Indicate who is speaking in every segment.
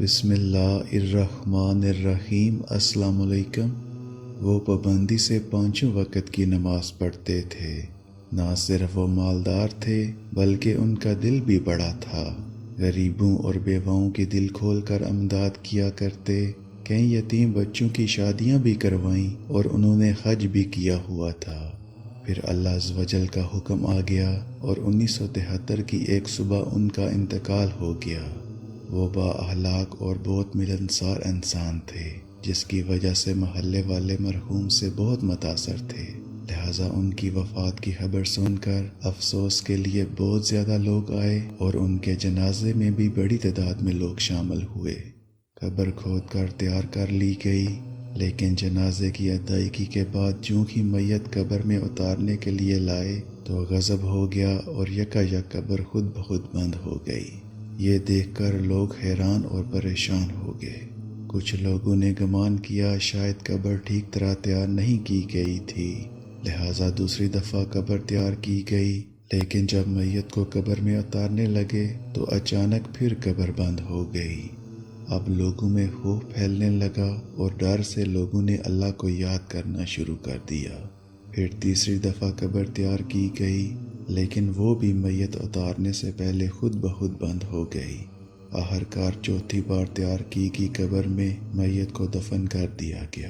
Speaker 1: بسم اللہ الرحمن الرحیم۔ السلام علیکم۔ وہ پابندی سے 5 وقت کی نماز پڑھتے تھے۔ نہ صرف وہ مالدار تھے بلکہ ان کا دل بھی بڑا تھا۔ غریبوں اور بیواؤں کی دل کھول کر امداد کیا کرتے۔ کئی یتیم بچوں کی شادیاں بھی کروائیں اور انہوں نے حج بھی کیا ہوا تھا۔ پھر اللہ عز و جل کا حکم آ گیا اور 1973 کی ایک صبح ان کا انتقال ہو گیا۔ وہ با اخلاق اور بہت ملنسار انسان تھے، جس کی وجہ سے محلے والے مرحوم سے بہت متاثر تھے۔ لہٰذا ان کی وفات کی خبر سن کر افسوس کے لیے بہت زیادہ لوگ آئے اور ان کے جنازے میں بھی بڑی تعداد میں لوگ شامل ہوئے۔ قبر کھود کر تیار کر لی گئی، لیکن جنازے کی ادائیگی کے بعد جو ہی میت قبر میں اتارنے کے لیے لائے تو غضب ہو گیا اور یکایک قبر خود بخود بند ہو گئی۔ یہ دیکھ کر لوگ حیران اور پریشان ہو گئے۔ کچھ لوگوں نے گمان کیا شاید قبر ٹھیک طرح تیار نہیں کی گئی تھی، لہٰذا دوسری دفعہ قبر تیار کی گئی، لیکن جب میت کو قبر میں اتارنے لگے تو اچانک پھر قبر بند ہو گئی۔ اب لوگوں میں خوف پھیلنے لگا اور ڈر سے لوگوں نے اللہ کو یاد کرنا شروع کر دیا۔ پھر تیسری دفعہ قبر تیار کی گئی، لیکن وہ بھی میت اتارنے سے پہلے خود بخود بند ہو گئی۔ آخرکار چوتھی بار تیار کی گئی قبر میں میت کو دفن کر دیا گیا۔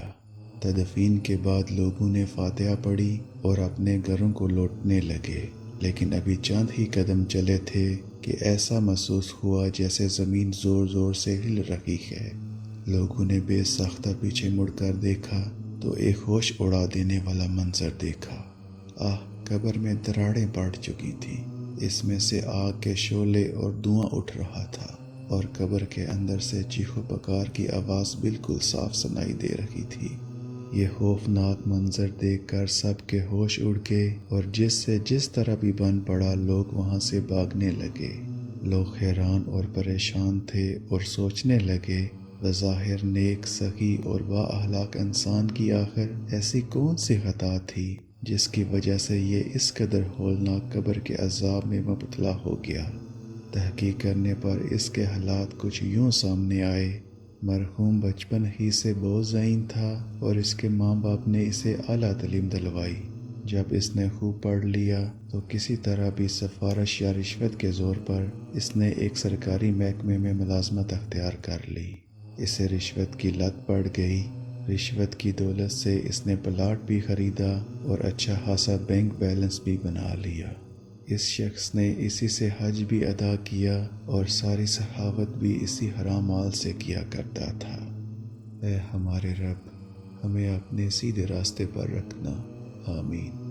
Speaker 1: تدفین کے بعد لوگوں نے فاتحہ پڑھی اور اپنے گھروں کو لوٹنے لگے، لیکن ابھی چند ہی قدم چلے تھے کہ ایسا محسوس ہوا جیسے زمین زور زور سے ہل رہی ہے۔ لوگوں نے بے ساختہ پیچھے مڑ کر دیکھا تو ایک ہوش اڑا دینے والا منظر دیکھا۔ قبر میں دراڑیں پڑ چکی تھیں، اس میں سے آگ کے شعلے اور دھواں اٹھ رہا تھا اور قبر کے اندر سے چیخو پکار کی آواز بالکل صاف سنائی دے رہی تھی۔ یہ خوفناک منظر دیکھ کر سب کے ہوش اڑ گئے اور جس طرح بھی بن پڑا لوگ وہاں سے بھاگنے لگے۔ لوگ حیران اور پریشان تھے اور سوچنے لگے بظاہر نیک، سخی اور با اخلاق انسان کی آخر ایسی کون سی خطا تھی جس کی وجہ سے یہ اس قدر ہولناک قبر کے عذاب میں مبتلا ہو گیا۔ تحقیق کرنے پر اس کے حالات کچھ یوں سامنے آئے۔ مرحوم بچپن ہی سے بہت ذہین تھا اور اس کے ماں باپ نے اسے اعلیٰ تعلیم دلوائی۔ جب اس نے خوب پڑھ لیا تو کسی طرح بھی سفارش یا رشوت کے زور پر اس نے ایک سرکاری محکمے میں ملازمت اختیار کر لی۔ اسے رشوت کی لت پڑ گئی۔ رشوت کی دولت سے اس نے پلاٹ بھی خریدا اور اچھا خاصا بینک بیلنس بھی بنا لیا۔ اس شخص نے اسی سے حج بھی ادا کیا اور ساری سخاوت بھی اسی حرام مال سے کیا کرتا تھا۔ اے ہمارے رب، ہمیں اپنے سیدھے راستے پر رکھنا، آمین۔